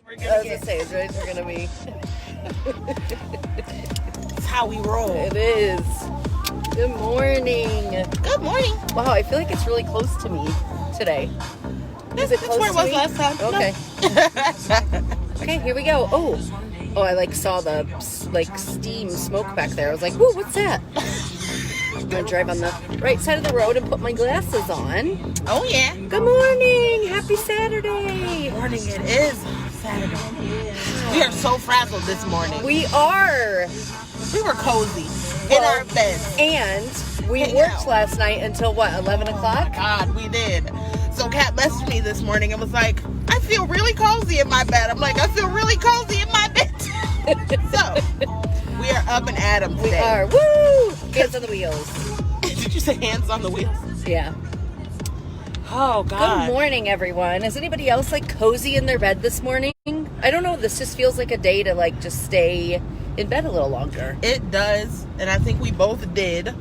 I was going to say, joints are going to be... It's how we roll. It is. Good morning. Good morning. Wow, I feel like it's really close to me today. Is it close where it was to me? last time. Okay. Okay, here we go. Oh, I saw the steam smoke back there. I was like, "Whoa, what's that?" I'm gonna drive on the right side of the road and put my glasses on. Oh yeah. Good morning. Happy Saturday. Good morning. It is Saturday. We are so frazzled this morning. We are. We were cozy in our beds. And we worked last night until what, 11 o'clock? God, we did. So Kat messaged me this morning and was like, I feel really cozy in my bed. I'm like, I feel really cozy in my bed. So, we are up and at 'em today. We are. Woo! Hands on the wheels. Did you say hands on the wheels? Yeah. Oh, God. Good morning, everyone. Is anybody else cozy in their bed this morning? I don't know. This just feels like a day to just stay in bed a little longer. It does. And I think we both did.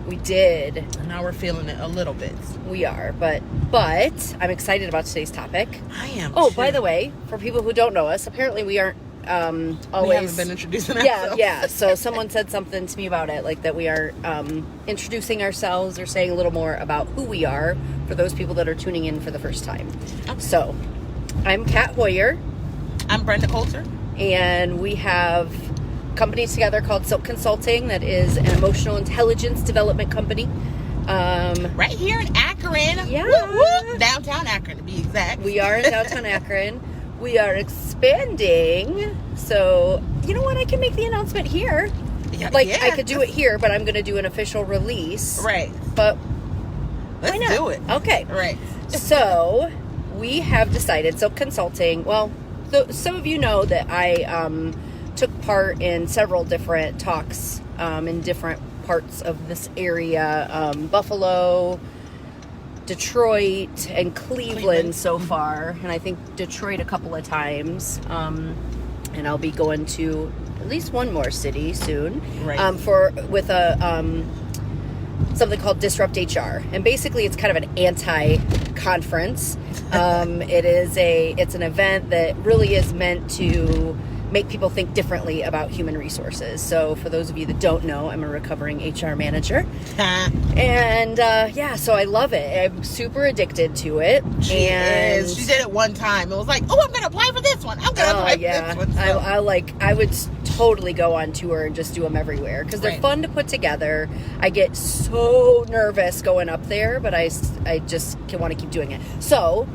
We did. And now we're feeling it a little bit. We are, but I'm excited about today's topic. I am. Oh, too. by the way, for people who don't know us, apparently we aren't always. We haven't been introducing ourselves. Yeah. So someone said something to me about it, that we are introducing ourselves or saying a little more about who we are for those people that are tuning in for the first time. Okay. So, I'm Kat Hoyer. I'm Brenda Colter. And we have company together called SYLC Consulting that is an emotional intelligence development company. Right here in Akron. Yeah. Woo, woo. Downtown Akron, to be exact. We are in downtown Akron. We are expanding. So, you know what? I can make the announcement here. Yeah, I could do it here, but I'm going to do an official release. Right. But let's do it. Okay. Right. So, we have decided, SYLC Consulting, well, some of you know that I took part in several different talks in different parts of this area, Buffalo, Detroit, and Cleveland so far, and I think Detroit a couple of times, and I'll be going to at least one more city soon, right. with something called Disrupt HR, and basically it's kind of an anti-conference. It's an event that really is meant to make people think differently about human resources. So for those of you that don't know, I'm a recovering HR manager. And so I love it. I'm super addicted to it. She is. She did it one time. It was like, oh, I'm going to apply for this one. I'm going to apply for this one. So. I would totally go on tour and just do them everywhere because they're fun to put together. I get so nervous going up there, but I just want to keep doing it. So,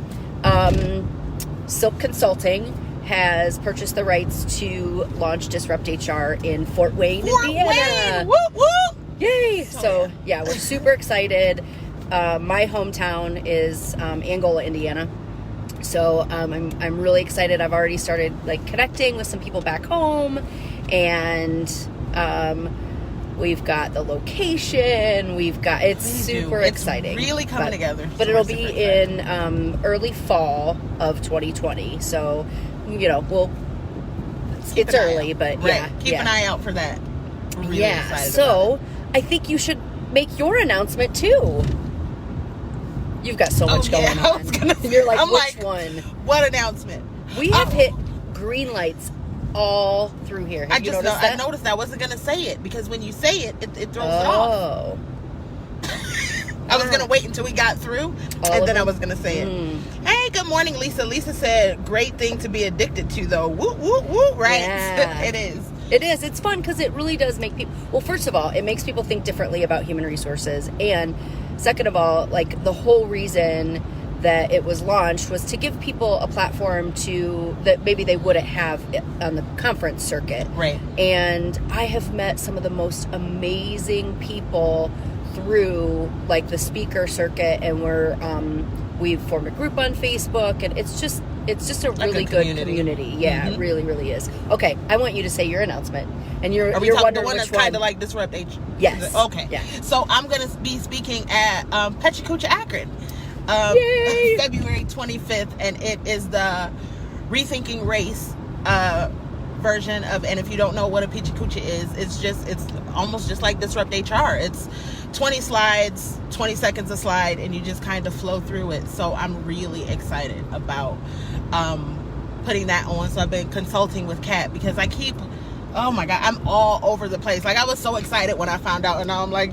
SYLC Consulting has purchased the rights to launch Disrupt HR in Fort Wayne, Indiana. Woo, woo. Yay! So we're super excited. My hometown is Angola, Indiana. So I'm really excited. I've already started connecting with some people back home, and we've got the location. It's super exciting. It's really coming together. But it'll be in early fall of 2020. So it's early, but keep an eye out for that. I'm really excited so about it. I think you should make your announcement too. You've got so much going on. You're which one? What announcement? We have hit green lights all through here. Have you noticed that? I noticed I wasn't going to say it because when you say it, it throws it off. I was going to wait until we got through, and then I was going to say it. Hey, good morning, Lisa. Lisa said, great thing to be addicted to, though. Woo, woo, woo, right? Yeah. It is. It is. It's fun because it really does make people... Well, first of all, it makes people think differently about human resources. And second of all, the whole reason that it was launched was to give people a platform that maybe they wouldn't have on the conference circuit. Right. And I have met some of the most amazing people through the speaker circuit, and we've formed a group on Facebook, and it's just a really good community. Yeah, It really, really is. Okay, I want you to say your announced,ment, and you're wondering the one that's kind of like Disrupt HR? Yes. Okay. Yeah. So I'm going to be speaking at Pechacucha, Akron, February 25th, and it is the Rethinking Race version of. And if you don't know what a Pechacucha is, it's almost just like Disrupt HR. It's 20 slides, 20 seconds a slide, and you just kind of flow through it. So I'm really excited about putting that on. So I've been consulting with Kat because oh my God, I'm all over the place. Like, I was so excited when I found out, and now I'm like,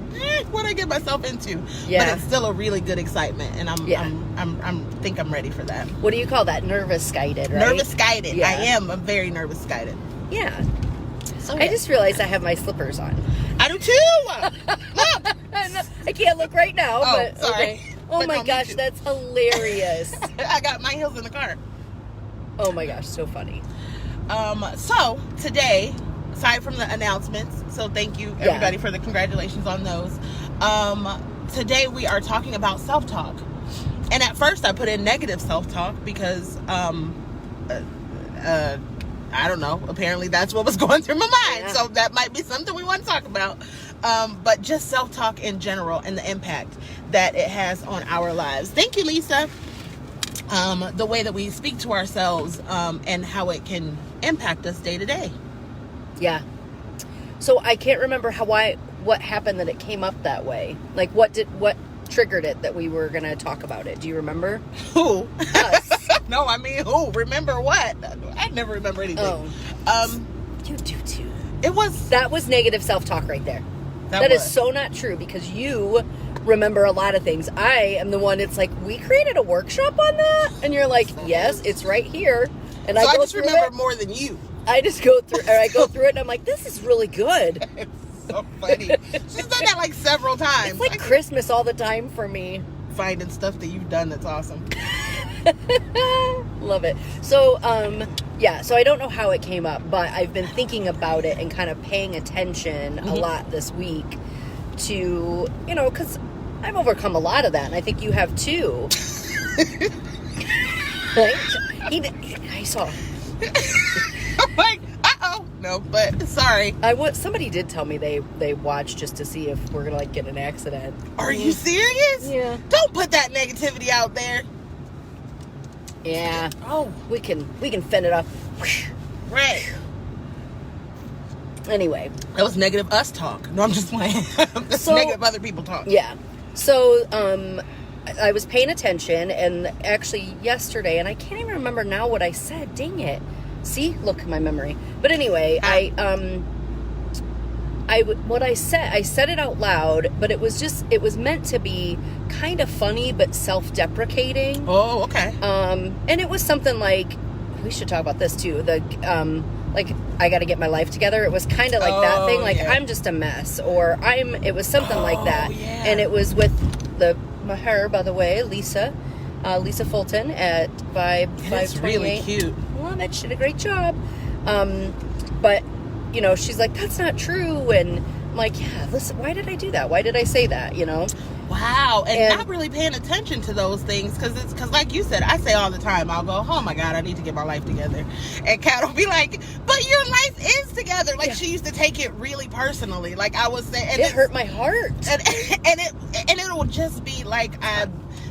what did I get myself into? Yeah. But it's still a really good excitement, and I'm think I'm ready for that. What do you call that? Nervous guided, right? Nervous guided. Yeah. I am. I'm very nervous guided. Yeah. So I just realized I have my slippers on. I do too. Look. I can't look right now, Oh, but sorry. okay. Oh But my no, me gosh, too. that's hilarious. I got my heels in the car. Oh my gosh, so funny. So today, aside from the announcements, so thank you everybody for the congratulations on those. Today we are talking about self-talk. And at first I put in negative self-talk because I don't know, apparently that's what was going through my mind. Yeah. So that might be something we want to talk about. But just self-talk in general and the impact that it has on our lives. Thank you, Lisa. The way that we speak to ourselves and how it can impact us day to day. Yeah. So I can't remember what happened that it came up that way. Like, what triggered it that we were going to talk about it? Do you remember? Who? Us. No, I mean, who? Remember what? I never remember anything. Oh. You do too. That was negative self-talk right there. That is was. so not true because you remember a lot of things. I am the one that's like, we created a workshop on that? And you're like, yes, it's right here. And So I go just through remember it. more than you. I just go through it and I'm like, this is really good. It's so funny. She's done that like several times. It's like Christmas all the time for me. Finding stuff that you've done that's awesome. Love it. So, so I don't know how it came up, but I've been thinking about it and kind of paying attention a lot this week to, because I've overcome a lot of that, and I think you have too. Right? I saw. I'm like, uh-oh. No, but sorry. Somebody did tell me they watched just to see if we're gonna get an accident. Are you serious? Yeah. Don't put that negativity out there. Yeah. Oh, We can fend it off. right. Anyway. That was negative us talk. No, I'm just playing. That's So- negative other people talk. Yeah. So, I was paying attention, and actually yesterday, and I can't even remember now what I said. Dang it. See? Look at my memory. But anyway, what I said it out loud, but it was meant to be kind of funny, but self-deprecating. Oh, okay. And it was something like, we should talk about this too. Like, I got to get my life together. It was kind of like that thing. Like, yeah. I'm just a mess, or it was something like that. Yeah. And it was with her, by the way, Lisa Fulton at Vibe 528. It's really cute. Love it. She did a great job. But, she's like, that's not true. And I'm like, yeah, listen, why did I do that? Why did I say that? Wow. And not really paying attention to those things because like you said, I say all the time, I'll go, oh my God, I need to get my life together. And Kat will be like, but your life is together. Like, she used to take it really personally. Like, I was saying, and it hurt my heart. And it'll just be like, I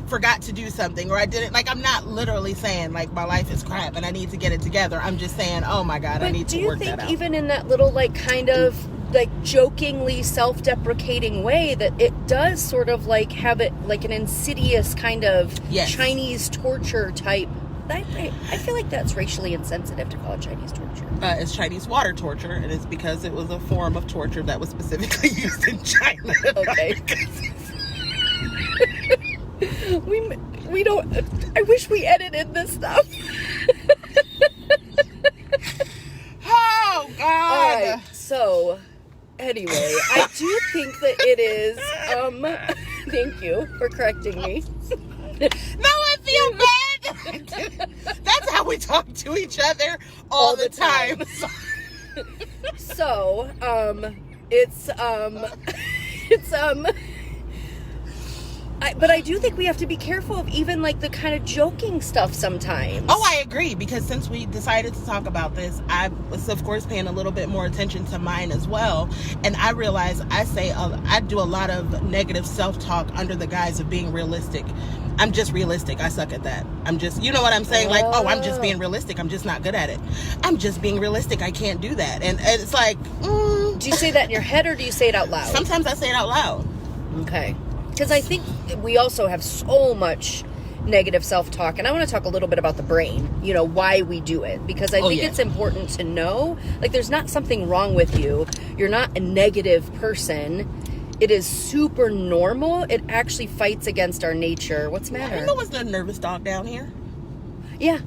forgot to do something, or I didn't, like, I'm not literally saying like my life is crap and I need to get it together. I'm just saying, oh my God, I need to work that out. Do you think even in that little like kind of like jokingly self-deprecating way that it does sort of like have it like an insidious kind of Chinese torture type? I feel like that's racially insensitive to call it Chinese torture. It's Chinese water torture, and it's because it was a form of torture that was specifically used in China. Okay. We don't. I wish we edited this stuff. Oh God! All right. So, anyway, I do think that it is. Thank you for correcting me. No, I feel bad. That's how we talk to each other all the time. So, but I do think we have to be careful of even like the kind of joking stuff sometimes. Oh, I agree, because since we decided to talk about this, I was of course paying a little bit more attention to mine as well, and I realized I do a lot of negative self-talk under the guise of being realistic. I'm just realistic. I suck at that. I'm just, you know what I'm saying? Like, oh, I'm just being realistic. I'm just not good at it. I'm just being realistic. I can't do that. And it's like, Do you say that in your head or do you say it out loud? Sometimes I say it out loud. Okay. Because I think we also have so much negative self-talk, and I want to talk a little bit about the brain, why we do it, because I think it's important to know, like, there's not something wrong with you. You're not a negative person. It is super normal. It actually fights against our nature. What's the matter? I know, wasn't a nervous dog down here? Yeah.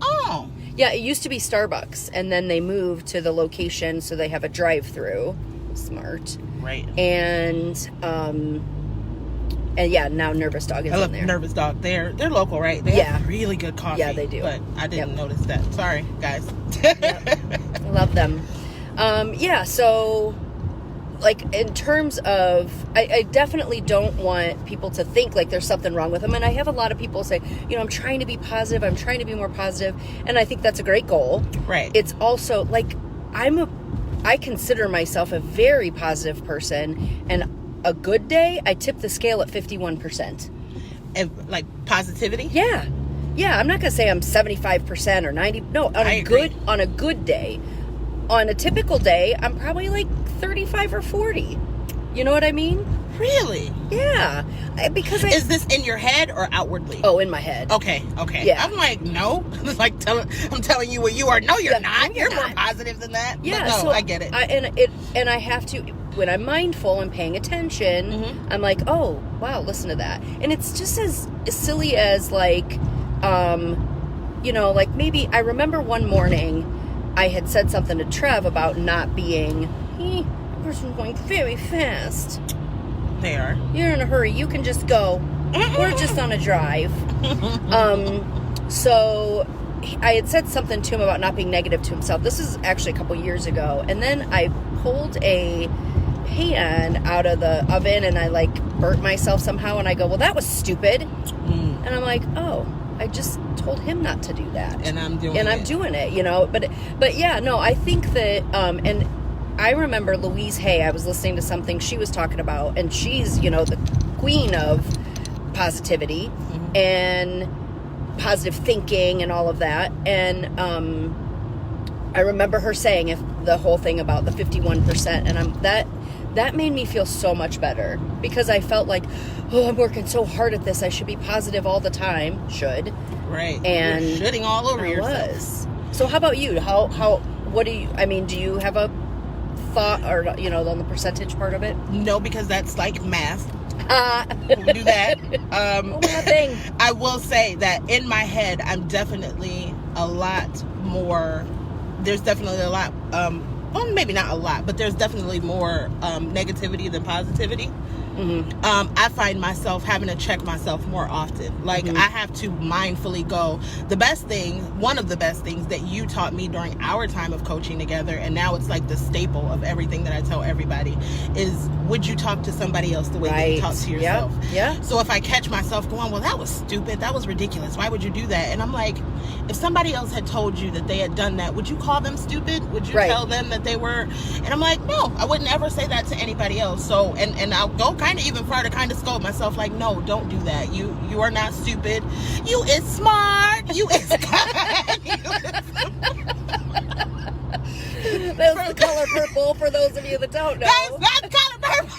Oh. Yeah, it used to be Starbucks, and then they moved to the location so they have a drive-through. Smart. Right. And yeah, now Nervous Dog is in there. Nervous Dog. They're local, right? They have really good coffee. Yeah, they do. But I didn't notice that. Sorry, guys. I love them. So, like, in terms of, I definitely don't want people to think like there's something wrong with them. And I have a lot of people say, I'm trying to be positive. I'm trying to be more positive. And I think that's a great goal. Right. It's also, like, I consider myself a very positive person, and a good day, I tip the scale at 51%. And, like, positivity? Yeah. Yeah, I'm not going to say I'm 75% or 90. No, on a good day. On a typical day, I'm probably like 35 or 40. You know what I mean? Really? Yeah. Is this in your head or outwardly? Oh, in my head. Okay. Yeah. I'm like, no. It's like I'm telling you what you are. No, you're not. You're more positive than that. Yeah. But no, I get it. And I have to, when I'm mindful and paying attention, I'm like, oh, wow, listen to that. And it's just as silly as, like, like, maybe I remember one morning I had said something to Trev about not being, the person's going very fast. They are. You're in a hurry. You can just go. We're just on a drive. So I had said something to him about not being negative to himself. This is actually a couple years ago. And then I pulled a pan out of the oven and I, like, burnt myself somehow. And I go, well, that was stupid. And I'm like, oh, I just told him not to do that. And I'm doing it. But yeah, no, I think that, and I remember Louise Hay, I was listening to something she was talking about, and she's, the queen of positivity and positive thinking and all of that. And I remember her saying the whole thing about the 51%, and that made me feel so much better, because I felt like, oh, I'm working so hard at this. I should be positive all the time. Should. Right. And you're shitting all over yourself. So how about you? What do you have a thought, or, on the percentage part of it? No, because that's like math. We do that. Nothing. I will say that in my head, I'm definitely a lot more. There's definitely a lot. Well, maybe not a lot, but there's definitely more negativity than positivity. I find myself having to check myself more often. Like, I have to mindfully go. One of the best things that you taught me during our time of coaching together, and now it's like the staple of everything that I tell everybody, is, would you talk to somebody else the way that you talk to yourself? Yeah. So if I catch myself going, well, that was stupid, that was ridiculous, why would you do that? And I'm like, if somebody else had told you that they had done that, would you call them stupid? Would you tell them that they were? And I'm like, no, I wouldn't ever say that to anybody else. So, and I'll go kind of even further, kind of scold myself, like, no, don't do that. You are not stupid. You is smart. You is kind. That's the color purple, for those of you that don't know. That's not the color purple.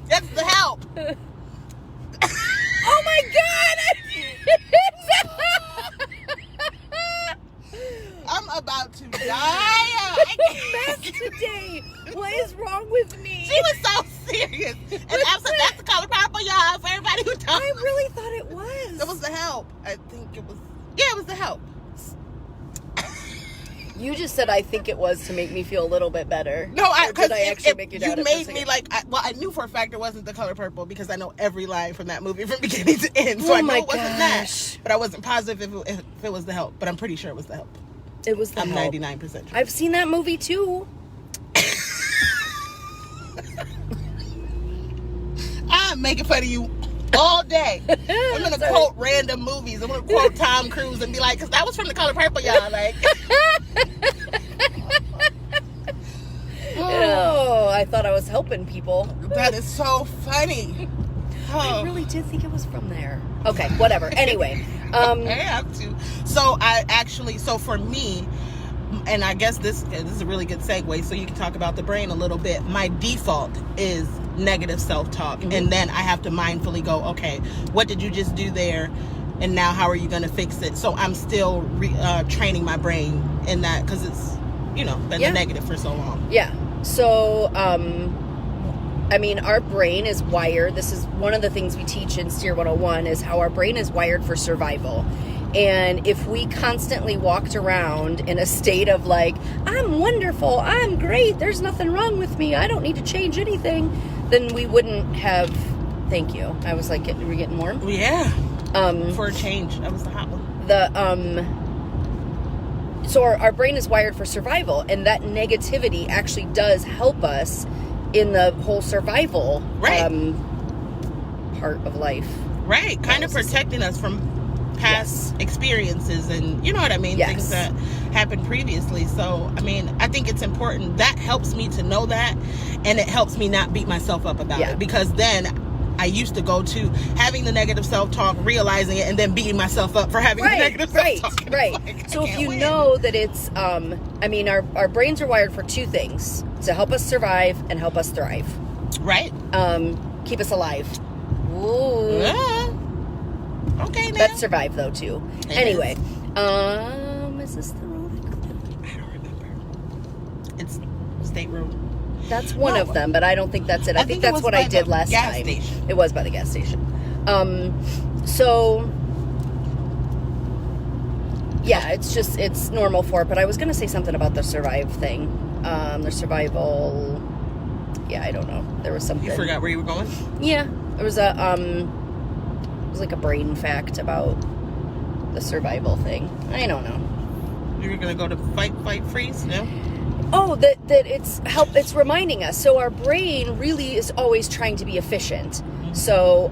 That's the help. Oh my God! I'm about to die. I mess today. What is wrong with me? She was so serious. And that's the color purple, y'all, for everybody who don't. I really thought it was. It was the help. I think it was. Yeah, it was the help. You just said I think it was to make me feel a little bit better. No, did I actually make you doubt it? You made me like. I knew for a fact it wasn't the color purple, because I know every line from that movie from beginning to end. So I know it wasn't that. But I wasn't positive if it was the help. But I'm pretty sure it was the help. It was the I'm help. 99% sure. I've seen that movie too. I'm making fun of you all day. I'm gonna quote random movies. I'm gonna quote Tom Cruise and be like, because that was from The Color Purple, y'all. Like, oh, I thought I was helping people. That is so funny. I really did think it was from there. Okay, whatever. Anyway, I have to. So for me, and I guess this is a really good segue, so you can talk about the brain a little bit. My default is negative self-talk, and then I have to mindfully go, okay, what did you just do there? And now how are you going to fix it? So I'm still training my brain in that, because it's, been the negative for so long. Yeah. So, I mean, our brain is wired. This is one of the things we teach in Steer 101, is how our brain is wired for survival. And if we constantly walked around in a state of like, I'm wonderful, I'm great, there's nothing wrong with me, I don't need to change anything, then we wouldn't have, thank you. I was like, we're getting warm? Yeah. For a change. That was the hot one. So our brain is wired for survival, and that negativity actually does help us in the whole survival part of life. Right. Kind of protecting us from past experiences, and you know what I mean? Things that happened previously. So, I mean, I think it's important. That helps me to know that, and it helps me not beat myself up about it, because then I used to go to having the negative self-talk, realizing it, and then beating myself up for having the negative self-talk. Right. Like, so if you know that it's, I mean, our brains are wired for two things: to help us survive and help us thrive. Right. Keep us alive. Ooh. Yeah. Okay, now. That's survive, though, too. Anyway. Is this the road? I don't remember. It's State Road. That's one of them, but I don't think that's it. I think that's what I did last time. Station. It was by the gas station. So, yeah, it's normal for it. But I was going to say something about the survive thing. The survival, I don't know. There was something. You forgot where you were going? Yeah. It was it was like a brain fact about the survival thing. I don't know. You were going to go to fight, freeze? No? Oh, that it's reminding us. So our brain really is always trying to be efficient. So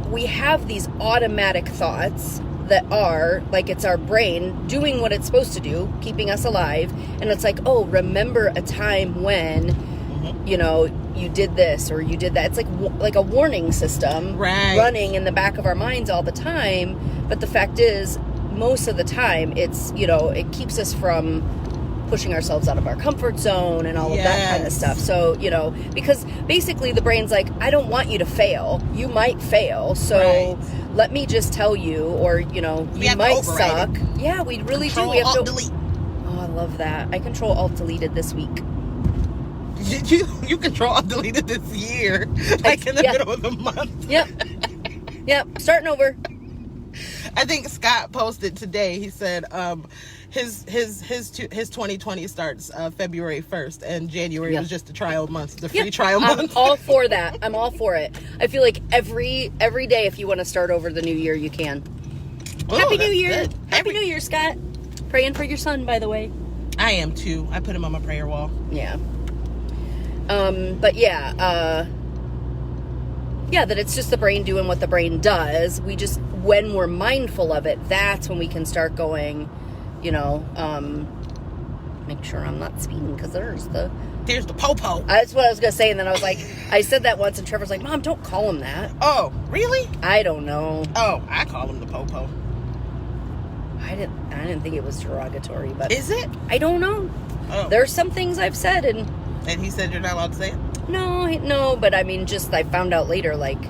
we have these automatic thoughts that are like, it's our brain doing what it's supposed to do, keeping us alive. And it's like, oh, remember a time when, you did this or you did that. It's like a warning system running in the back of our minds all the time. But the fact is, most of the time, it's, it keeps us from pushing ourselves out of our comfort zone and all of that kind of stuff. So, because basically the brain's like, I don't want you to fail. You might fail. So let me just tell you, or, you might suck. Yeah, we really do. We have to delete. Oh, I love that. I control alt deleted this week. You control alt deleted this year, like in the middle of the month. Yep. Starting over. I think Scott posted today. He said his 2020 starts February 1st, and January was just a trial month, the free trial month. I'm all for that. I'm all for it. I feel like every day, if you want to start over the new year, you can. Happy New Year! Good. Happy New Year, Scott. Praying for your son, by the way. I am too. I put him on my prayer wall. Yeah. But that it's just the brain doing what the brain does. We just, when we're mindful of it, that's when we can start going, make sure I'm not speeding, because there's the po-po. That's what I was going to say, and then I was like, I said that once, and Trevor's like, Mom, don't call him that. Oh, really? I don't know. Oh, I call him the po-po. I didn't think it was derogatory, but... Is it? I don't know. Oh. There's some things I've said, and he said you're not allowed to say it? No, but I mean, just I found out later, like,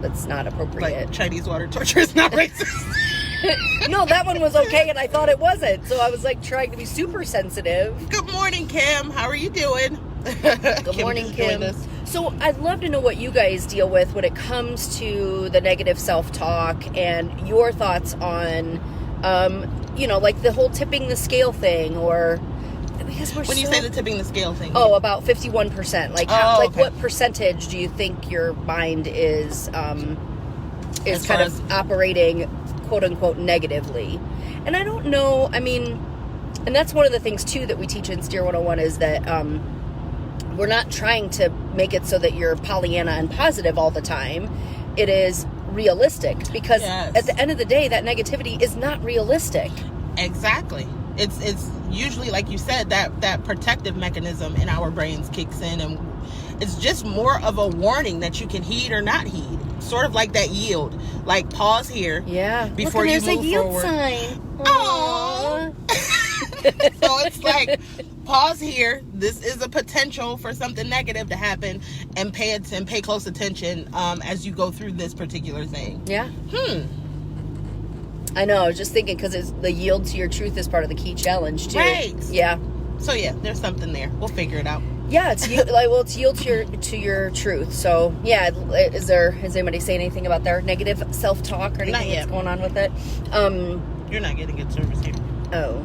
that's not appropriate. Like Chinese water torture is not racist. No, that one was okay, and I thought it wasn't. So I was like trying to be super sensitive. Good morning, Kim. How are you doing? Good morning, Kim. So I'd love to know what you guys deal with when it comes to the negative self-talk and your thoughts on, like the whole tipping the scale thing, or because when you say the tipping the scale thing. Oh, about 51%. Like, what percentage do you think your mind is kind of operating, quote unquote, negatively? And I don't know. I mean, and that's one of the things too that we teach in Steer 101 is that we're not trying to make it so that you're Pollyanna and positive all the time. It is realistic, because at the end of the day, that negativity is not realistic. Exactly. It's usually, like you said, that protective mechanism in our brains kicks in, and it's just more of a warning that you can heed or not heed. Sort of like that yield. Like, pause here. Yeah. Before you move there's a yield forward. Sign. Aww. So it's like, pause here. This is a potential for something negative to happen, and pay close attention as you go through this particular thing. Yeah. I know. I was just thinking, because it's the yield to your truth is part of the key challenge too. Right. Yeah. So yeah, there's something there. We'll figure it out. Yeah, it's yield to your truth. So yeah, is anybody saying anything about their negative self-talk or anything that's going on with it? You're not getting good service here. Oh.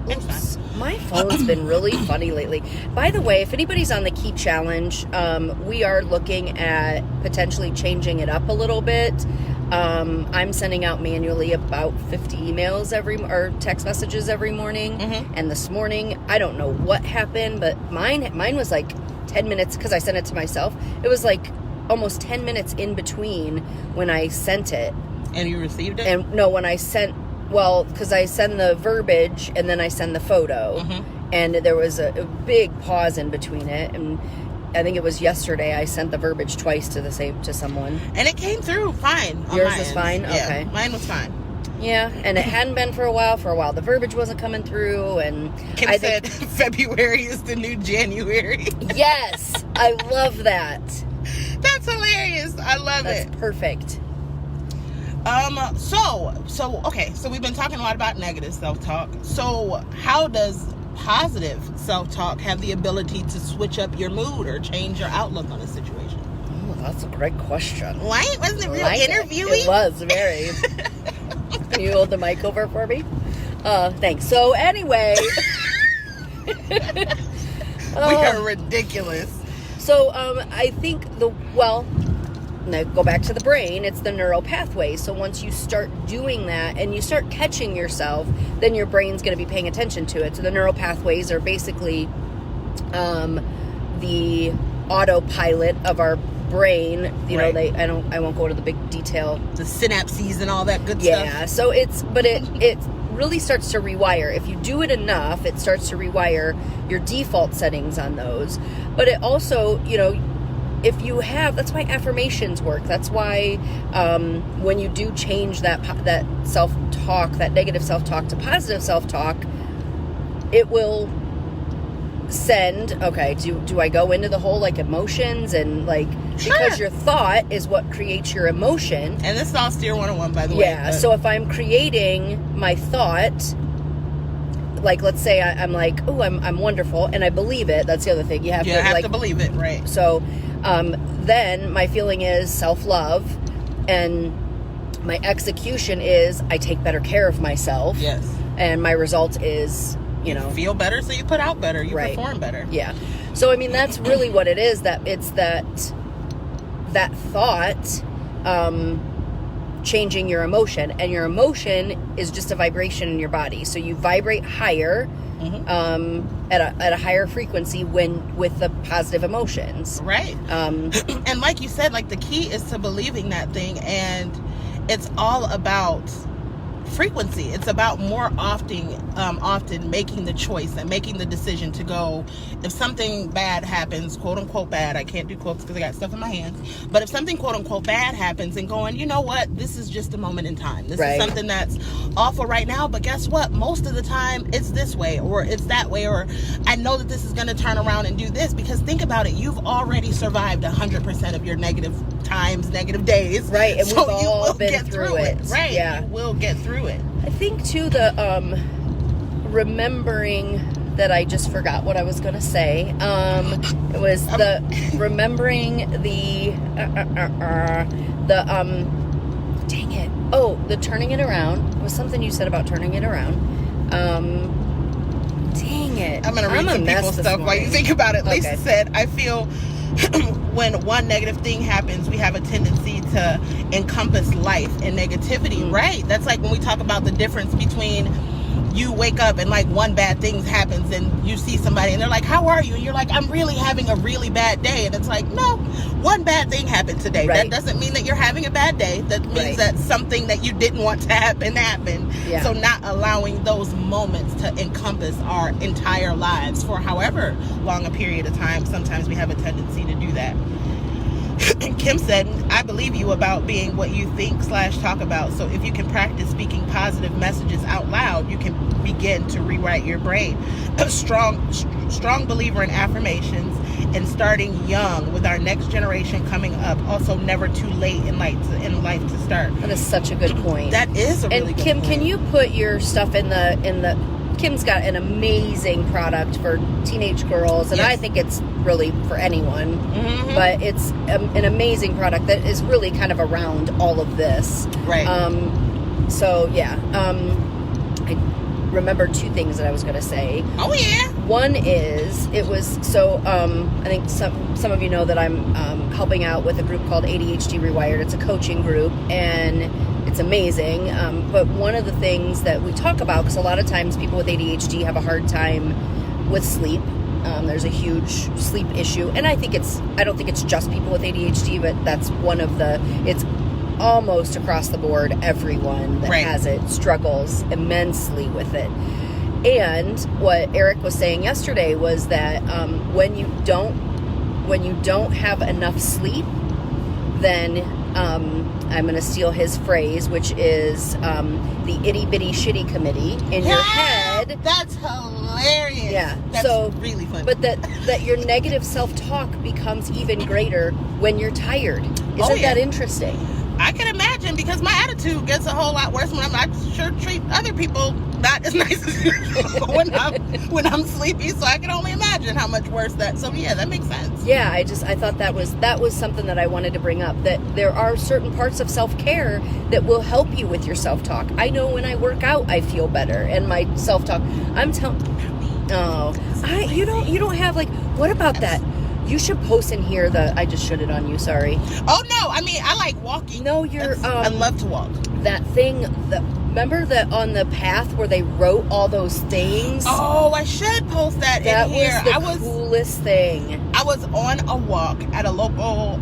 It's fine. My phone's been really funny lately. By the way, if anybody's on the Key Challenge, we are looking at potentially changing it up a little bit. I'm sending out manually about 50 emails or text messages every morning. Mm-hmm. And this morning, I don't know what happened, but mine was like 10 minutes, because I sent it to myself. It was like almost 10 minutes in between when I sent it. And you received it? And no, when I sent... Well, because I send the verbiage and then I send the photo, and there was a big pause in between it. And I think it was yesterday I sent the verbiage twice to someone, and it came through fine. Yours was fine. Yeah, okay, mine was fine. Yeah, and it hadn't been for a while. The verbiage wasn't coming through, and Kim said February is the new January. Yes, I love that. That's hilarious. I love it. That's perfect. So we've been talking a lot about negative self-talk. So how does positive self-talk have the ability to switch up your mood or change your outlook on a situation? Oh, that's a great question. Right? Wasn't it real interviewing? It was very. Can you hold the mic over for me? Thanks. So anyway. We are ridiculous. So I think now go back to the brain, it's the neural pathways. So once you start doing that and you start catching yourself, then your brain's going to be paying attention to it. So the neural pathways are basically the autopilot of our brain. You know, I won't go into the big detail. The synapses and all that good stuff. Yeah, so it really starts to rewire. If you do it enough, it starts to rewire your default settings on those. But it also, if you have, that's why affirmations work. That's why when you do change that self-talk, that negative self-talk to positive self-talk, it will send, okay, do I go into the whole emotions and because your thought is what creates your emotion. And this is all Steer 101, by the way. Yeah, so if I'm creating my thought, let's say I'm oh, I'm wonderful, and I believe it. That's the other thing. You have to believe it, right? So then my feeling is self-love, and my execution is I take better care of myself. Yes. And my result is, you feel better, so you put out better. You perform better. Yeah. So, that's really what it is, that it's that thought changing your emotion, and your emotion is just a vibration in your body. So you vibrate higher at a higher frequency with the positive emotions. Right. And like you said, the key is to believing that thing, and it's all about frequency. It's about more often making the choice and making the decision to go, if something bad happens, quote unquote bad, I can't do quotes because I got stuff in my hands, but if something quote unquote bad happens, and going, you know what, this is just a moment in time. This is something that's awful right now, but guess what, most of the time it's this way or it's that way, or I know that this is going to turn around and do this, because think about it, you've already survived 100% of your negative times, negative days, right? And so we've all been through it. Right. Yeah, you will get through it. I think too, the remembering that I just forgot what I was going to say. It was the remembering the dang it. Oh, the turning it around. It was something you said about turning it around. Dang it. I'm going to read some people's stuff while you think about it. Okay. Lisa said, I feel when one negative thing happens, we have a tendency to encompass life in negativity. Right. That's like when we talk about the difference between you wake up and one bad thing happens and you see somebody and they're like, how are you? And you're like, I'm really having a really bad day. And it's like, no, one bad thing happened today. Right. That doesn't mean that you're having a bad day. That means that something that you didn't want to happen happened. Yeah. So not allowing those moments to encompass our entire lives for however long a period of time. Sometimes we have a tendency to do that. Kim said, I believe you about being what you think / talk about. So if you can practice speaking positive messages out loud, you can be begin to rewrite your brain. A strong believer in affirmations and starting young with our next generation coming up. Also, never too late in life to start. That is such a good point. That is a really good Kim, point. can you put your stuff in the Kim's got an amazing product for teenage girls, and Yes. I think it's really for anyone. Mm-hmm. But it's an amazing product that is really kind of around all of this. Right. So yeah. I remember two things that I was going to say. Oh yeah. One is I think some of you know that I'm helping out with a group called ADHD Rewired. It's a coaching group, and it's amazing. But one of the things that we talk about, because a lot of times people with ADHD have a hard time with sleep. There's a huge sleep issue, and I don't think it's just people with ADHD, but that's one of it's almost across the board. Everyone that Right. has it struggles immensely with it. And what Eric was saying yesterday was that when you don't have enough sleep, then I'm going to steal his phrase, which is the itty bitty shitty committee in your head. That's hilarious. Yeah, That's so really funny. But that your negative self-talk becomes even greater when you're tired. Isn't yeah. that interesting? I can imagine, because my attitude gets a whole lot worse when I sure treat other people not as nice as usual when I'm sleepy. So I can only imagine how much worse that. So yeah, that makes sense. Yeah, I thought that was something that I wanted to bring up, that there are certain parts of self-care that will help you with your self-talk. I know when I work out, I feel better, and my self-talk. I'm telling. Oh, you don't have like. What about that? You should post in here I just shit it on you. Sorry. Oh no, I mean I like walking. No, you're. I love to walk. That thing. Remember that on the path where they wrote all those things? Oh, I should post that in here. That was the coolest thing. I was on a walk at a local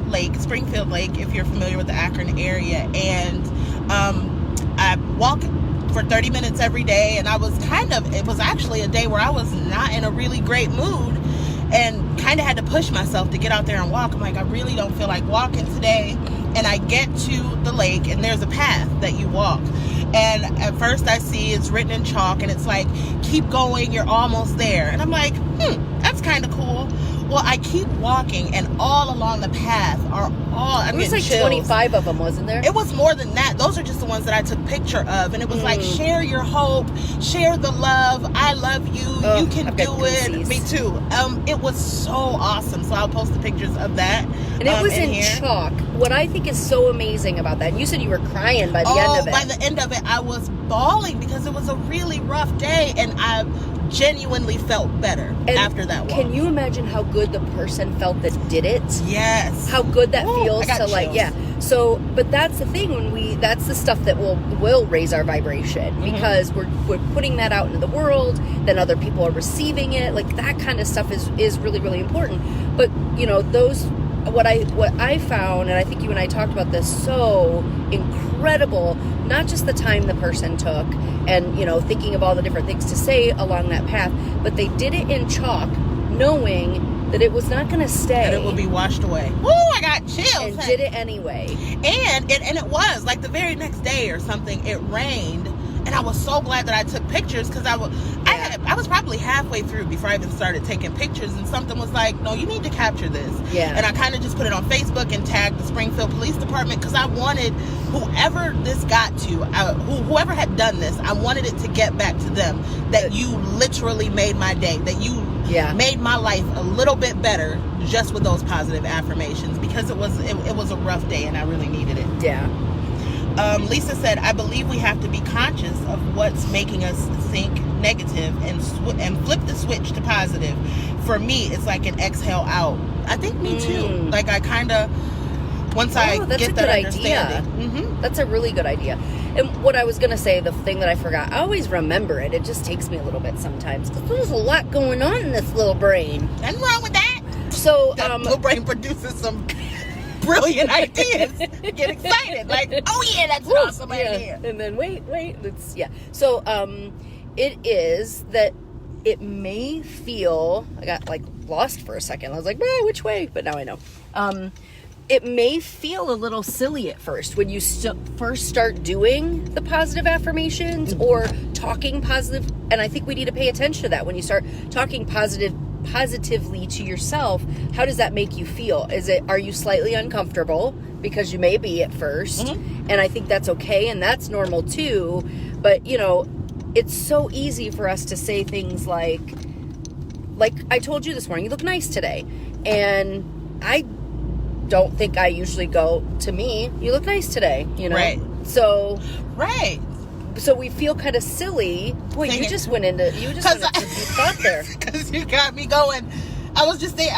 lake, Springfield Lake, if you're familiar with the Akron area, and I walk for 30 minutes every day, and it was actually a day where I was not in a really great mood, and kind of had to push myself to get out there and walk. I'm like, I really don't feel like walking today. And I get to the lake, and there's a path that you walk. And at first I see it's written in chalk, and it's like, keep going, you're almost there. And I'm like, that's kind of cool. Well, I keep walking, and all along the path I'm It was getting like chills. 25 of them, wasn't there? It was more than that. Those are just the ones that I took picture of. And it was like, share your hope, share the love, I love you, you can I've do got it. goosies. Me too. It was so awesome. So I'll post the pictures of that. And it was in here. chalk. What I think is so amazing about that, and you said you were crying by the end of it. By the end of it, I was bawling because it was a really rough day, and I genuinely felt better after that walk. Can you imagine how good the person felt that did it? Yes. How good that feels I got to like, chills. yeah. So, but that's the thing that's the stuff that will raise our vibration, because we're putting that out into the world, then other people are receiving it. Like that kind of stuff is really, really important. But, what I found, and I think you and I talked about this, so incredible, not just the time the person took and, thinking of all the different things to say along that path, but they did it in chalk, knowing that it was not going to stay. And it will be washed away. Woo, I got chills. And did it anyway. And it was, like the very next day or something, it rained. And I was so glad that I took pictures, because I was probably halfway through before I even started taking pictures, and something was like, no, you need to capture this. Yeah. And I kind of just put it on Facebook and tagged the Springfield Police Department, because I wanted whoever this got to, whoever had done this, I wanted it to get back to them, that you literally made my day, that you made my life a little bit better just with those positive affirmations, because it was a rough day and I really needed it. Yeah. Lisa said, I believe we have to be conscious of what's making us think negative and flip the switch to positive. For me, it's like an exhale out. I think me too. Like I kind of, once I get that understanding. That's a really good idea. And what I was going to say, the thing that I forgot, I always remember it. It just takes me a little bit sometimes, because there's a lot going on in this little brain. Nothing wrong with that. So, that little brain produces some brilliant ideas. Get excited, like, oh yeah, that's an awesome idea. And then wait, so it is that it may feel, I got like lost for a second, I was like, which way, but now I know. it may feel a little silly at first when you first start doing the positive affirmations or talking positive. And I think we need to pay attention to that. When you start talking positively to yourself, how does that make you feel? Are you slightly uncomfortable? Because you may be at first. And I think that's okay. And that's normal too. But, it's so easy for us to say things like I told you this morning, you look nice today. And I don't think I usually go, to me, you look nice today, Right. So. Right. So we feel kind of silly. Boy, you just went into deep thought there. Because you got me going. I was just saying,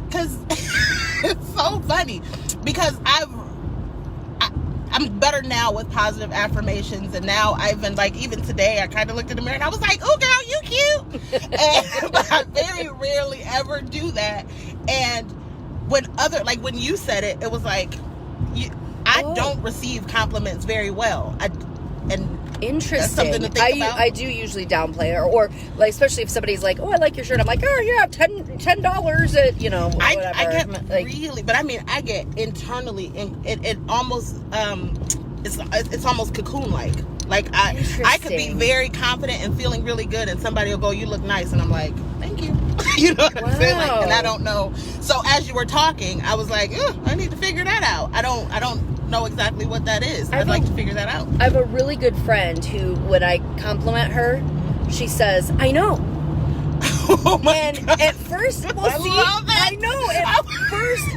because it's so funny. Because I'm better now with positive affirmations, and now I've been even today I kind of looked in the mirror and I was like, oh girl, you cute. But I very rarely ever do that. And when when you said it, it was like, I don't receive compliments very well. Interesting. That's something to think about. I do usually downplay it, or especially if somebody's like, oh, I like your shirt. I'm like, oh yeah, $10 at whatever. I get really, but I get internally, and it almost it's almost cocoon like I could be very confident and feeling really good, and somebody will go, you look nice, and I'm like, thank you. You know what I'm saying? And I don't know. So as you were talking, I was like, I need to figure that out. I don't know exactly what that is. I'd like to figure that out. I have a really good friend who, when I compliment her, she says, I know. Oh my God. At first, I love it. I know. At first,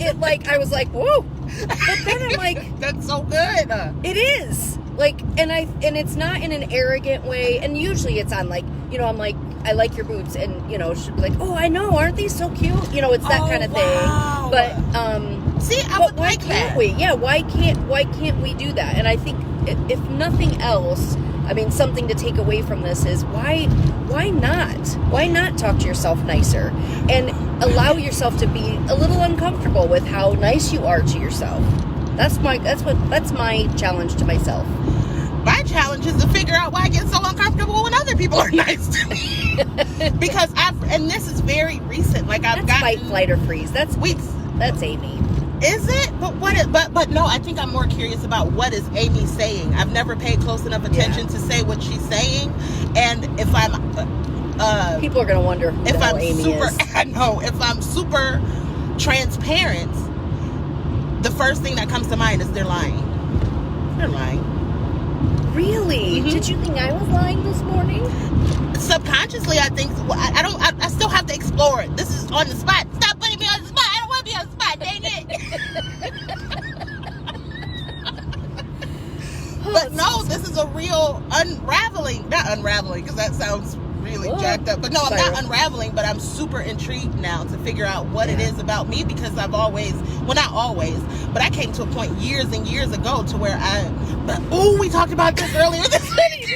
I was like, whoa. But then I'm like, that's so good. It is. And it's not in an arrogant way. And usually it's on I'm like, I like your boots, and she'll be like, oh, I know, aren't these so cute? It's that kind of wow. thing. But see, but why can't we? Yeah, why can't we do that? And I think if nothing else, something to take away from this is why not? Why not talk to yourself nicer and allow yourself to be a little uncomfortable with how nice you are to yourself? That's my challenge to myself. My challenge is to figure out why I get so uncomfortable when other people are nice to me. Because and this is very recent. I've got fight, flight, or freeze. That's Amy. Is it? But no, I think I'm more curious about what is Amy saying. I've never paid close enough attention to say what she's saying. And if I'm people are gonna wonder if I'm Amy super is. I know, if I'm super transparent, the first thing that comes to mind is they're lying. They're lying. Really? Mm-hmm. Did you think I was lying this morning? Subconsciously, I think. I still have to explore it. This is on the spot. Stop putting me on the spot. I don't want to be on the spot. Dang it. But no, this is a real unraveling. Not unraveling, because that sounds really jacked up. But no, I'm not unraveling, but I'm super intrigued now to figure out what it is about me, because I've always, well, not always, but I came to a point years and years ago to where we talked about this earlier this week.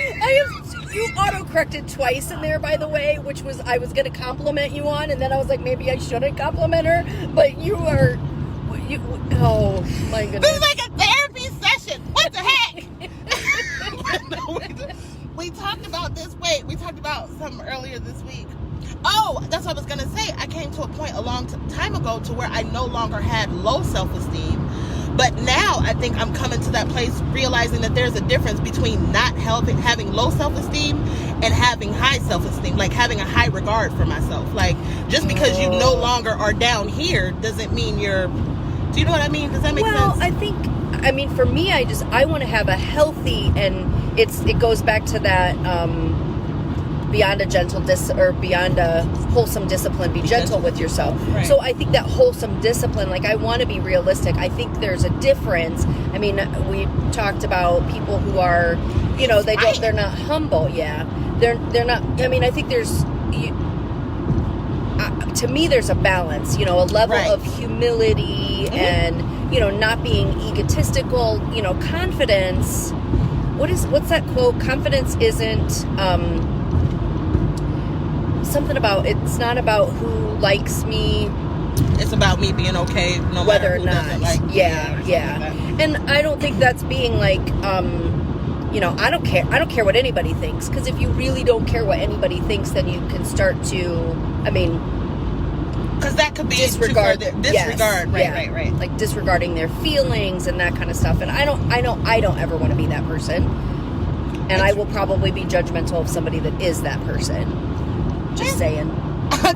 You auto-corrected twice in there, by the way, which was I was going to compliment you on, and then I was like, maybe I shouldn't compliment her, but oh my goodness. This is like a therapy session. What the heck? We talked about this. Wait, we talked about something earlier this week. Oh, that's what I was going to say. I came to a point a long time ago to where I no longer had low self-esteem. But now I think I'm coming to that place realizing that there's a difference between not having low self-esteem and having high self-esteem, like having a high regard for myself. Like, just because you no longer are down here doesn't mean you're... Do you know what I mean? Does that make sense? Well, I think, for me, I want to have a healthy, and it goes back to that beyond a wholesome discipline, be gentle with yourself. Right. So I think that wholesome discipline, I want to be realistic. I think there's a difference. We talked about people who are, they're not humble. Yeah, they're not. I think there's. To me, there's a balance, a level of humility and, not being egotistical, confidence. What's that quote? Confidence isn't, something about, it's not about who likes me. It's about me being okay no whether matter who or not. doesn't like me. Yeah. And I don't think that's being I don't care what anybody thinks, because if you really don't care what anybody thinks, then you can start to, Because that could be disregard. Disregard. Yes. Right. Like disregarding their feelings and that kind of stuff. And I don't ever want to be that person. And I will probably be judgmental of somebody that is that person. Just saying.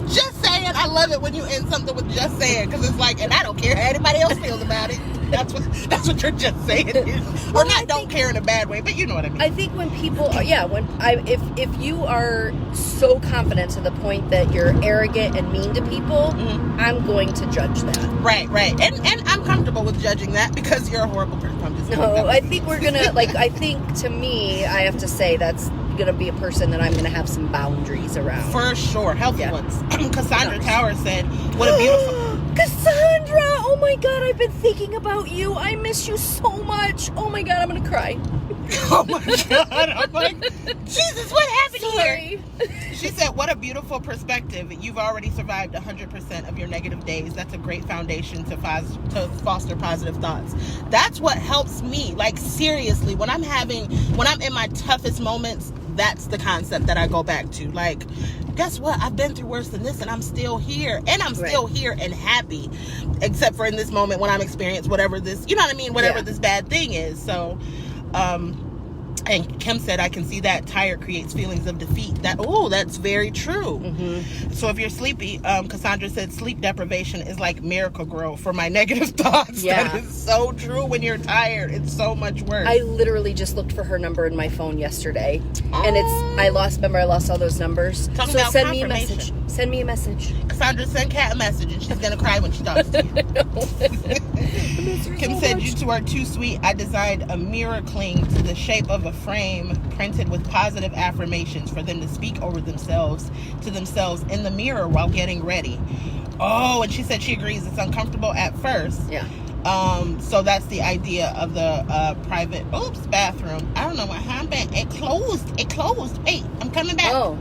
Just saying. I love it when you end something with just saying, because it's like, and I don't care how anybody else feels about it. That's what you're just saying is. Or not don't care in a bad way, but you know what I mean. I think when people, if you are so confident to the point that you're arrogant and mean to people, I'm going to judge that. Right. And I'm comfortable with judging that because you're a horrible person. I'm just no, I think we're gonna, I think to me, I have to say that's gonna be a person that I'm gonna have some boundaries around. For sure. Healthy ones. Cassandra Tower said, what a beautiful... Cassandra! Oh my God, I've been thinking about you. I miss you so much. Oh my God, I'm gonna cry. Oh my God. I'm like, Jesus, what happened Sorry. here? She said, what a beautiful perspective. You've already survived 100% of your negative days. That's a great foundation to foster positive thoughts. That's what helps me. Like, seriously, when I'm in my toughest moments, that's the concept that I go back to. Like, guess what? I've been through worse than this, and I'm still here. And I'm still here and happy. Except for in this moment when I'm experiencing whatever this, you know what I mean? Whatever this bad thing is. So, and Kim said, I can see that tired creates feelings of defeat. That's very true. Mm-hmm. So if you're sleepy, Cassandra said sleep deprivation is like Miracle Grow for my negative thoughts. Yeah. That is so true. When you're tired, it's so much worse. I literally just looked for her number in my phone yesterday. And I lost all those numbers. Talking about send me a message. Send me a message. Cassandra, send Kat a message and she's going to cry when she talks to you. Kim said, you two are too sweet. I designed a mirror cling to the shape of a frame printed with positive affirmations for them to speak over themselves to themselves in the mirror while getting ready. Oh, and she said she agrees it's uncomfortable at first. Yeah. So that's the idea of the private bathroom. I don't know what happened. It closed. Wait, I'm coming back. Oh.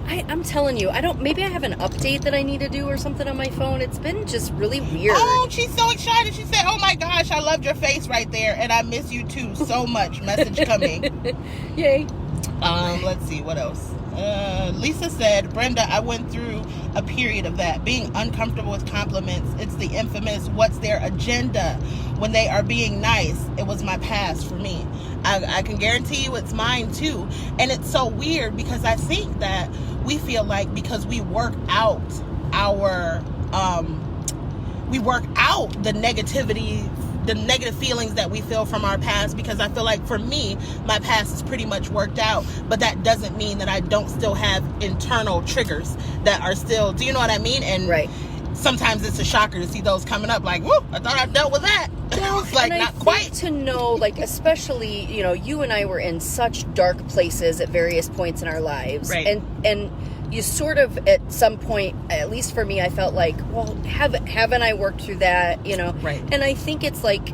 I'm telling you, maybe I have an update that I need to do or something on my phone. It's been just really weird. Oh, she's so excited. She said, oh my gosh, I loved your face right there. And I miss you too so much. Message coming. Yay. Let's see, what else? Lisa said, Brenda, I went through a period of that. Being uncomfortable with compliments. It's the infamous, what's their agenda? When they are being nice. It was my past for me. I can guarantee you it's mine too. And it's so weird because I think that we feel like because we work out the negativity, the negative feelings that we feel from our past, because I feel like for me, my past is pretty much worked out, but that doesn't mean that I don't still have internal triggers that are still, do you know what I mean? And right. Sometimes it's a shocker to see those coming up like, whoa, I thought I dealt with that. It's like, not quite. To know, like, especially, you and I were in such dark places at various points in our lives. Right. And you sort of, at some point, at least for me, I felt like, well, haven't I worked through that, Right. And I think it's like,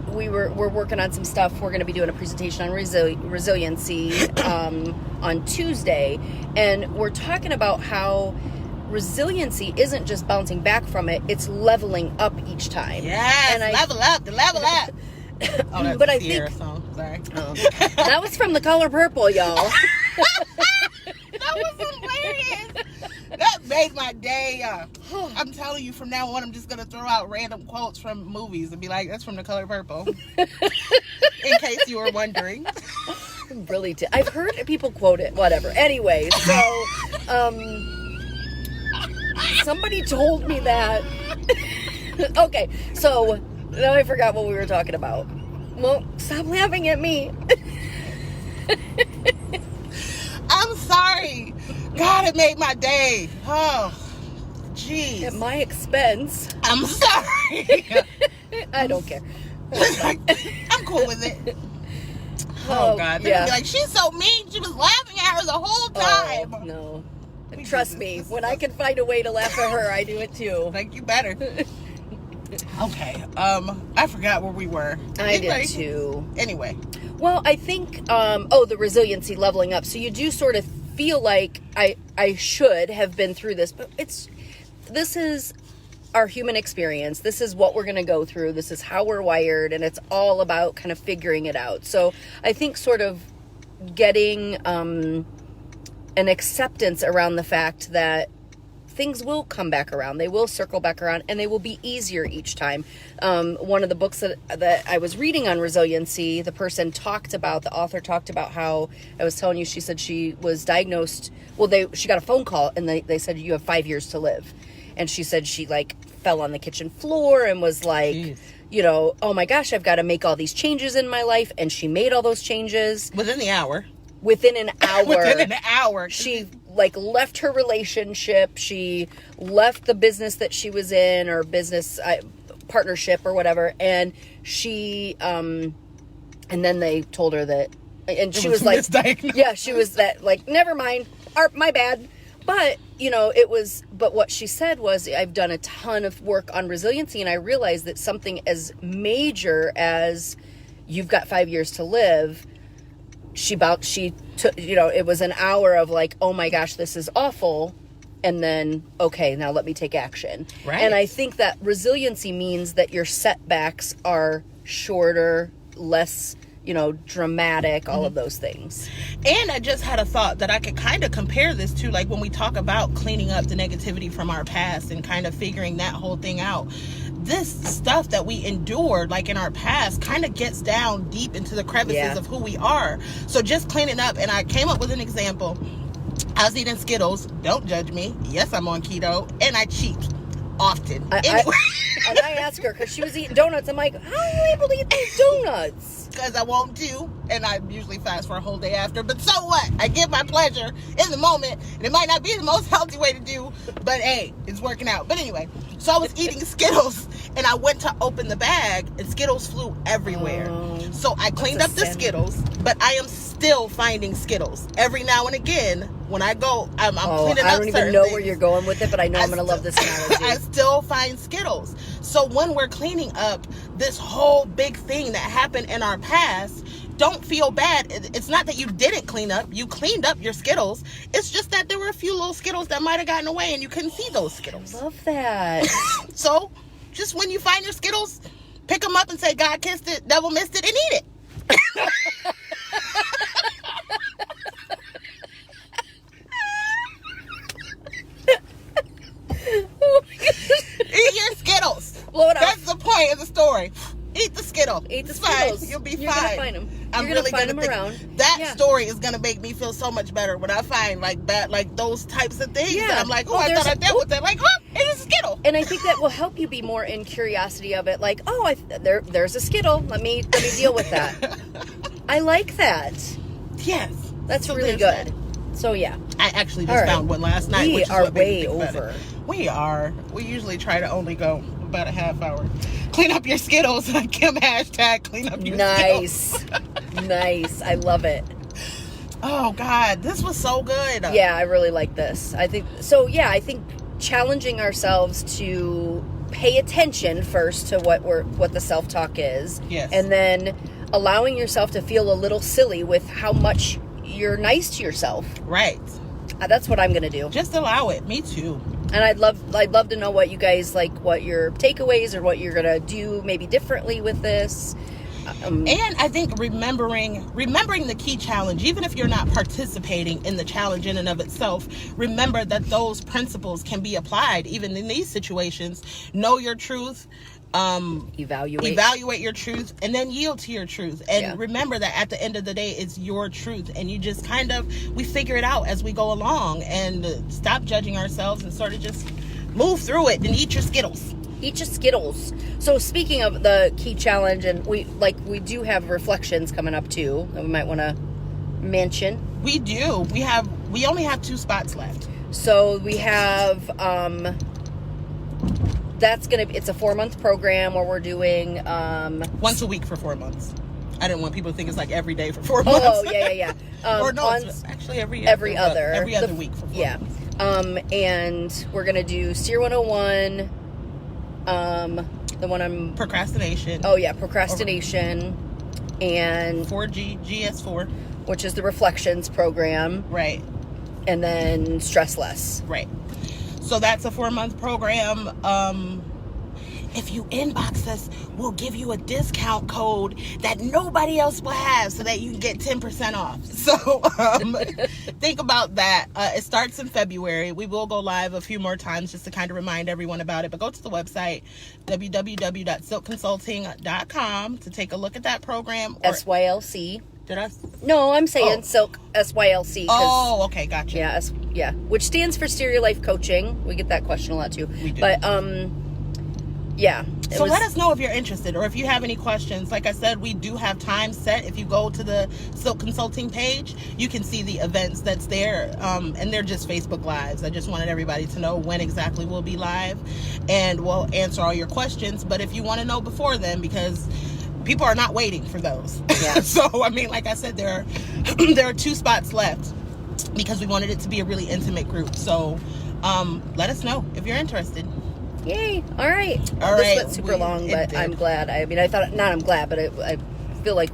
we're working on some stuff. We're going to be doing a presentation on resiliency on Tuesday. And we're talking about how resiliency isn't just bouncing back from it, it's leveling up each time. Yes, level up. Oh, that's but a I Sierra think song. Sorry. That was from The Color Purple, y'all. That was hilarious. That made my day. I'm telling you, from now on, I'm just going to throw out random quotes from movies and be like, that's from The Color Purple. In case you were wondering. Really, I've heard people quote it, whatever. Anyway, so, somebody told me that. Okay, so now I forgot what we were talking about. Well, stop laughing at me. I'm sorry. God, it made my day. Oh, jeez. At my expense. I'm sorry. I don't care. I'm cool with it. Oh, God. They're gonna be like, she's so mean. She was laughing at her the whole time. Oh, no. Trust me, when I can find a way to laugh at her, I do it too. Like, you better. Okay. I forgot where we were. I did too. Anyway. Well, I think, the resiliency leveling up. So you do sort of feel like I should have been through this, but this is our human experience. This is what we're going to go through. This is how we're wired, and it's all about kind of figuring it out. So I think sort of getting, an acceptance around the fact that things will come back around. They will circle back around, and they will be easier each time. One of the books that I was reading on resiliency, the author talked about how, I was telling you, she said she was diagnosed, she got a phone call, and they said, you have 5 years to live. And she said she like fell on the kitchen floor and was like, Jeez. Oh my gosh, I've got to make all these changes in my life. And she made all those changes. Within an hour. Within an hour. She like left her relationship. She left the business that she was in, or business partnership or whatever. And she, and then they told her that, and she was like, yeah, she was that like, never mind, my bad. But, but what she said was, I've done a ton of work on resiliency, and I realized that something as major as you've got 5 years to live, she took, it was an hour of like, oh my gosh, this is awful. And then, okay, now let me take action. Right. And I think that resiliency means that your setbacks are shorter, less, dramatic, all of those things. And I just had a thought that I could kind of compare this to, like, when we talk about cleaning up the negativity from our past and kind of figuring that whole thing out. This stuff that we endured, like in our past, kind of gets down deep into the crevices of who we are. So just cleaning up, and I came up with an example. I was eating Skittles. Don't judge me. Yes, I'm on keto, and I cheat often. Anyway. And I asked her, because she was eating donuts. I'm like, how are you able to eat these donuts? Because I won't do, and I usually fast for a whole day after. But so what? I get my pleasure in the moment, and it might not be the most healthy way to do, but hey, it's working out. But anyway, so I was eating Skittles, and I went to open the bag, and Skittles flew everywhere. So I cleaned up the Skittles, but I am still finding Skittles every now and again. When I go, I'm cleaning up. I don't even know where you're going with it, but I know I'm going to love this analogy. I still find Skittles. So when we're cleaning up this whole big thing that happened in our past, don't feel bad. It's not that you didn't clean up. You cleaned up your Skittles. It's just that there were a few little Skittles that might have gotten away, and you couldn't see those Skittles. I love that. So just when you find your Skittles, pick them up and say, God kissed it, devil missed it, and eat it. Oh my gosh. Eat your Skittles. Blow it up. That's the point of the story. Eat the Skittle. Eat the it's Skittles. Fine. You'll be You're fine. Gonna find them. I'm You're really gonna find them around. That story is gonna make me feel so much better when I find like those types of things. Yeah. And I'm like, I thought I dealt with that. Like, it's a Skittle. And I think that will help you be more in curiosity of it. Like, there's a Skittle. Let me deal with that. I like that. Yes. That's really good. So yeah. I actually just found one last night. We which is are what way over. We are. We usually try to only go about a half hour. Clean up your Skittles. Kim # clean up your Skittles. Nice. I love it. Oh God, this was so good. Yeah, I really like this. I think challenging ourselves to pay attention first to what the self-talk is. Yes. And then allowing yourself to feel a little silly with how much you're nice to yourself. Right. That's what I'm going to do. Just allow it. Me too. And I'd love to know what you guys like, what your takeaways or what you're going to do maybe differently with this. And I think remembering the key challenge, even if you're not participating in the challenge in and of itself, remember that those principles can be applied even in these situations. Know your truth. Evaluate your truth, and then yield to your truth. And remember that at the end of the day, it's your truth, and you just we figure it out as we go along, and stop judging ourselves and sort of just move through it and eat your Skittles. Eat your Skittles. So speaking of the key challenge, and we do have reflections coming up too that we might want to mention. We do. We only have 2 spots left. So we have it's a 4-month program where we're doing once a week for 4 months. I didn't want people to think it's like every day for 4 months. Oh yeah. Or no, it's actually every other week for 4 months. And we're gonna do SEER 101. The one I'm procrastination. Oh yeah, procrastination, and 4G GS4, which is the reflections program. Right. And then stress less. Right. So that's a 4-month program. if you inbox us, we'll give you a discount code that nobody else will have so that you can get 10% off. So think about that. It starts in February. We will go live a few more times just to kind of remind everyone about it. But go to the website, www.sylcconsulting.com, to take a look at that program. Or, SYLC. did I? No, I'm saying SYLC, SYLC. Oh, okay, gotcha. Yeah, which stands for Stereo Life Coaching. We get that question a lot too. We do. But yeah. So let us know if you're interested, or if you have any questions. Like I said, we do have time set. If you go to the SYLC Consulting page, you can see the events that's there, and they're just Facebook Lives. I just wanted everybody to know when exactly we'll be live, and we'll answer all your questions. But if you want to know before then, because people are not waiting for those. Yeah. So, I mean, like I said, there are 2 spots left because we wanted it to be a really intimate group. So let us know if you're interested. Yay. All right. All this right. went super long, but I'm glad. I mean, I'm glad, but I feel like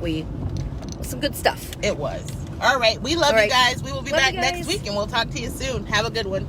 some good stuff. It was. All right. We love you guys. We will be back next week, and we'll talk to you soon. Have a good one.